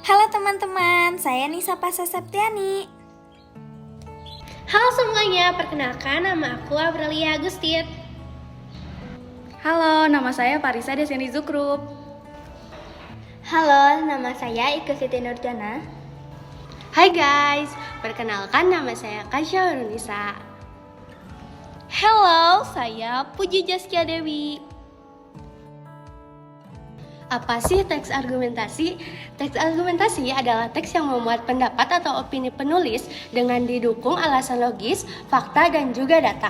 Halo teman-teman, saya Nisa Pasa Septiani. Halo semuanya, perkenalkan nama aku Aprilia Agustin. Halo, nama saya Parisa Deseni Zukrup. Halo, nama saya Ika Siti Nurjana. Hai guys, perkenalkan nama saya Kasya Nisa. Halo, saya Puji Jaskia Dewi. Apa sih teks argumentasi? Teks argumentasi adalah teks yang memuat pendapat atau opini penulis dengan didukung alasan logis, fakta, dan juga data.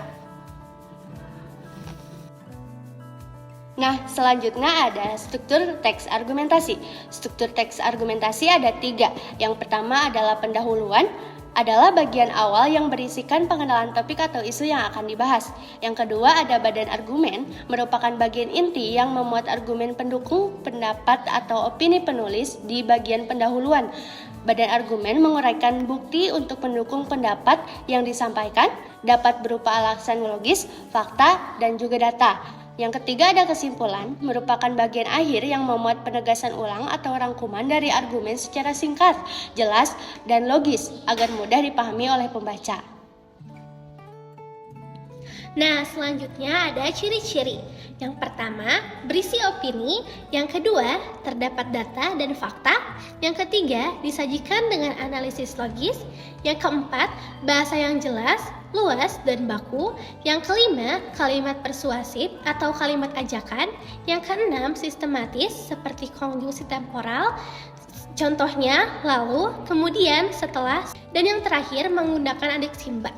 Nah, selanjutnya ada struktur teks argumentasi. Struktur teks argumentasi ada 3. Yang pertama adalah pendahuluan, adalah bagian awal yang berisikan pengenalan topik atau isu yang akan dibahas. Yang kedua ada badan argumen, merupakan bagian inti yang memuat argumen pendukung pendapat atau opini penulis di bagian pendahuluan. Badan argumen menguraikan bukti untuk pendukung pendapat yang disampaikan, dapat berupa alasan logis, fakta, dan juga data. Yang ketiga ada kesimpulan, merupakan bagian akhir yang memuat penegasan ulang atau rangkuman dari argumen secara singkat, jelas, dan logis agar mudah dipahami oleh pembaca. Nah, selanjutnya ada ciri-ciri. Yang pertama, berisi opini. Yang kedua, terdapat data dan fakta. Yang ketiga, disajikan dengan analisis logis. Yang keempat, bahasa yang jelas, luas, dan baku. Yang kelima, kalimat persuasif atau kalimat ajakan. Yang keenam, sistematis seperti konjungsi temporal. Contohnya, lalu, kemudian, setelah, dan yang terakhir menggunakan adjektif simba.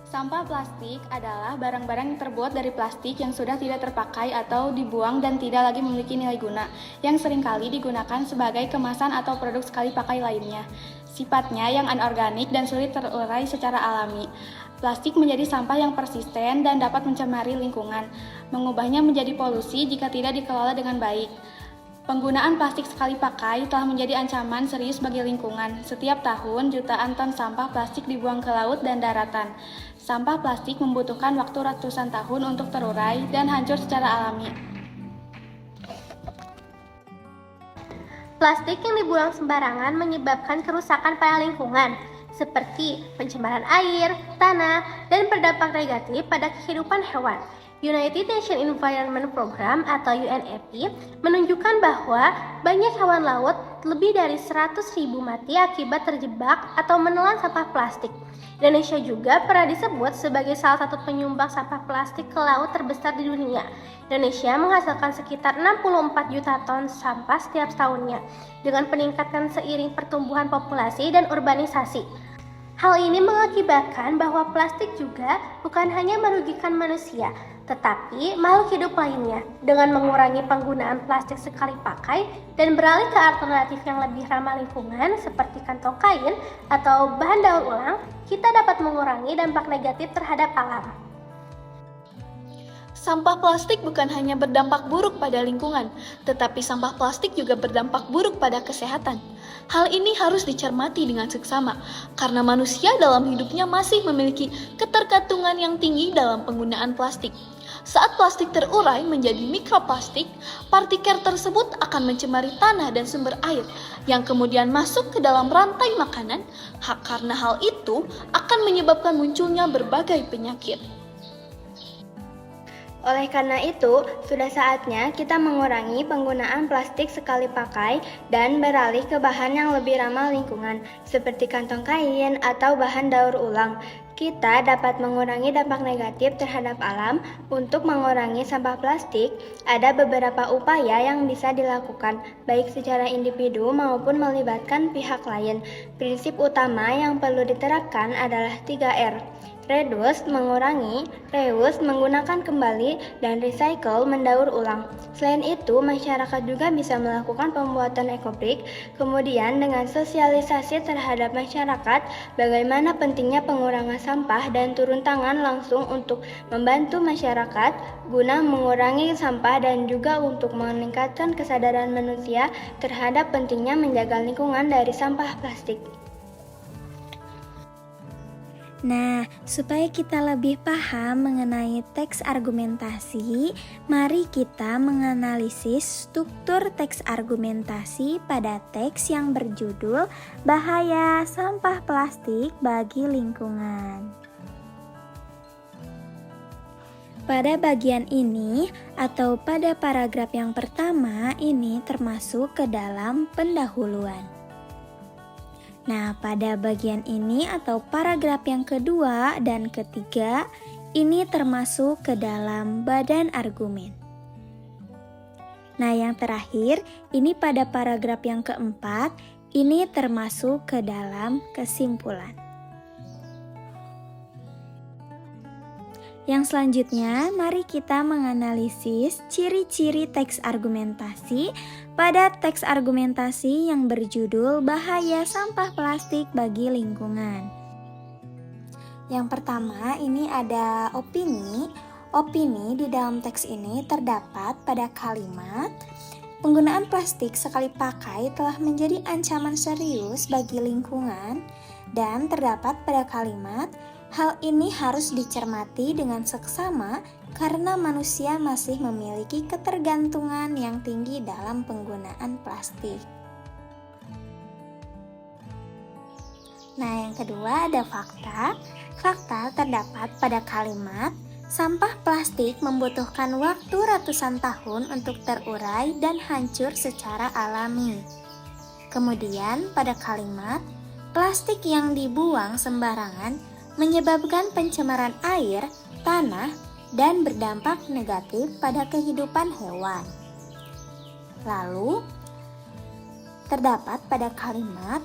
Sampah plastik adalah barang-barang yang terbuat dari plastik yang sudah tidak terpakai atau dibuang dan tidak lagi memiliki nilai guna, yang seringkali digunakan sebagai kemasan atau produk sekali pakai lainnya. Sifatnya yang anorganik dan sulit terurai secara alami. Plastik menjadi sampah yang persisten dan dapat mencemari lingkungan, mengubahnya menjadi polusi jika tidak dikelola dengan baik. Penggunaan plastik sekali pakai telah menjadi ancaman serius bagi lingkungan. Setiap tahun, jutaan ton sampah plastik dibuang ke laut dan daratan. Sampah plastik membutuhkan waktu ratusan tahun untuk terurai dan hancur secara alami. Plastik yang dibuang sembarangan menyebabkan kerusakan pada lingkungan, seperti pencemaran air, tanah, dan berdampak negatif pada kehidupan hewan. United Nations Environment Program atau UNEP menunjukkan bahwa banyak hewan laut, lebih dari 100.000 mati akibat terjebak atau menelan sampah plastik. Indonesia juga pernah disebut sebagai salah satu penyumbang sampah plastik ke laut terbesar di dunia. Indonesia menghasilkan sekitar 64 juta ton sampah setiap tahunnya, dengan peningkatan seiring pertumbuhan populasi dan urbanisasi. Hal ini mengakibatkan bahwa plastik juga bukan hanya merugikan manusia, tetapi makhluk hidup lainnya. Dengan mengurangi penggunaan plastik sekali pakai dan beralih ke alternatif yang lebih ramah lingkungan seperti kantong kain atau bahan daur ulang, kita dapat mengurangi dampak negatif terhadap alam. Sampah plastik bukan hanya berdampak buruk pada lingkungan, tetapi sampah plastik juga berdampak buruk pada kesehatan. Hal ini harus dicermati dengan seksama, karena manusia dalam hidupnya masih memiliki ketergantungan yang tinggi dalam penggunaan plastik. Saat plastik terurai menjadi mikroplastik, partikel tersebut akan mencemari tanah dan sumber air, yang kemudian masuk ke dalam rantai makanan. Karena hal itu akan menyebabkan munculnya berbagai penyakit. Oleh karena itu, sudah saatnya kita mengurangi penggunaan plastik sekali pakai dan beralih ke bahan yang lebih ramah lingkungan, seperti kantong kain atau bahan daur ulang. Kita dapat mengurangi dampak negatif terhadap alam. Untuk mengurangi sampah plastik, ada beberapa upaya yang bisa dilakukan, baik secara individu maupun melibatkan pihak lain. Prinsip utama yang perlu diterapkan adalah 3R. Reduce, mengurangi, reuse, menggunakan kembali, dan recycle, mendaur ulang. Selain itu, masyarakat juga bisa melakukan pembuatan ekobrik, kemudian dengan sosialisasi terhadap masyarakat, bagaimana pentingnya pengurangan sampah dan turun tangan langsung untuk membantu masyarakat, guna mengurangi sampah dan juga untuk meningkatkan kesadaran manusia terhadap pentingnya menjaga lingkungan dari sampah plastik. Nah, supaya kita lebih paham mengenai teks argumentasi, mari kita menganalisis struktur teks argumentasi pada teks yang berjudul Bahaya Sampah Plastik bagi Lingkungan. Pada bagian ini atau pada paragraf yang pertama ini termasuk ke dalam pendahuluan. Nah, pada bagian ini atau paragraf yang kedua dan ketiga, ini termasuk ke dalam badan argumen. Nah, yang terakhir, ini pada paragraf yang keempat, ini termasuk ke dalam kesimpulan. Yang selanjutnya, mari kita menganalisis ciri-ciri teks argumentasi pada teks argumentasi yang berjudul Bahaya Sampah Plastik bagi Lingkungan. Yang pertama, ini ada opini. Opini di dalam teks ini terdapat pada kalimat penggunaan plastik sekali pakai telah menjadi ancaman serius bagi lingkungan, dan terdapat pada kalimat hal ini harus dicermati dengan seksama karena manusia masih memiliki ketergantungan yang tinggi dalam penggunaan plastik. Nah, yang kedua ada fakta. Fakta terdapat pada kalimat sampah plastik membutuhkan waktu ratusan tahun untuk terurai dan hancur secara alami. Kemudian pada kalimat plastik yang dibuang sembarangan menyebabkan pencemaran air, tanah, dan berdampak negatif pada kehidupan hewan. Lalu, terdapat pada kalimat,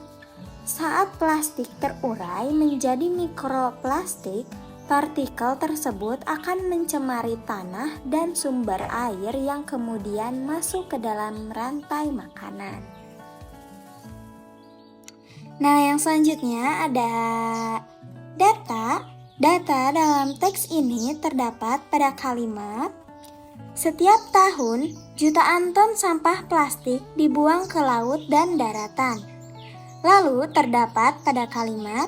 saat plastik terurai menjadi mikroplastik, partikel tersebut akan mencemari tanah dan sumber air yang kemudian masuk ke dalam rantai makanan. Nah, yang selanjutnya ada data. Data dalam teks ini terdapat pada kalimat setiap tahun jutaan ton sampah plastik dibuang ke laut dan daratan. Lalu terdapat pada kalimat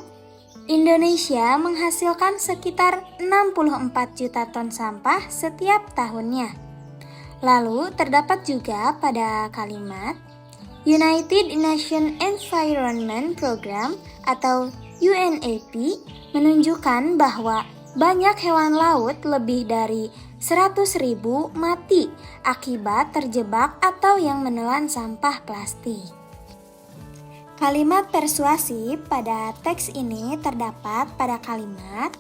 Indonesia menghasilkan sekitar 64 juta ton sampah setiap tahunnya. Lalu terdapat juga pada kalimat United Nations Environment Program atau UNEP menunjukkan bahwa banyak hewan laut lebih dari 100.000 mati akibat terjebak atau yang menelan sampah plastik. Kalimat persuasif pada teks ini terdapat pada kalimat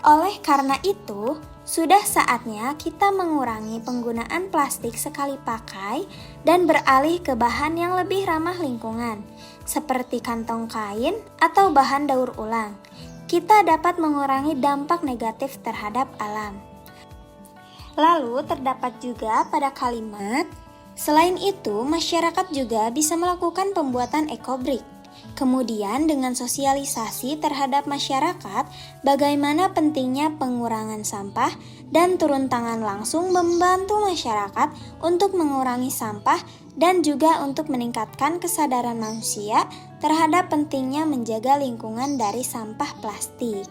oleh karena itu, sudah saatnya kita mengurangi penggunaan plastik sekali pakai dan beralih ke bahan yang lebih ramah lingkungan, seperti kantong kain atau bahan daur ulang. Kita dapat mengurangi dampak negatif terhadap alam. Lalu terdapat juga pada kalimat, selain itu masyarakat juga bisa melakukan pembuatan ekobrik. Kemudian dengan sosialisasi terhadap masyarakat, bagaimana pentingnya pengurangan sampah dan turun tangan langsung membantu masyarakat untuk mengurangi sampah dan juga untuk meningkatkan kesadaran manusia terhadap pentingnya menjaga lingkungan dari sampah plastik.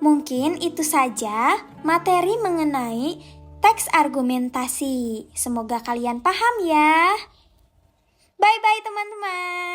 Mungkin itu saja materi mengenai teks argumentasi. Semoga kalian paham ya. Bye-bye teman-teman.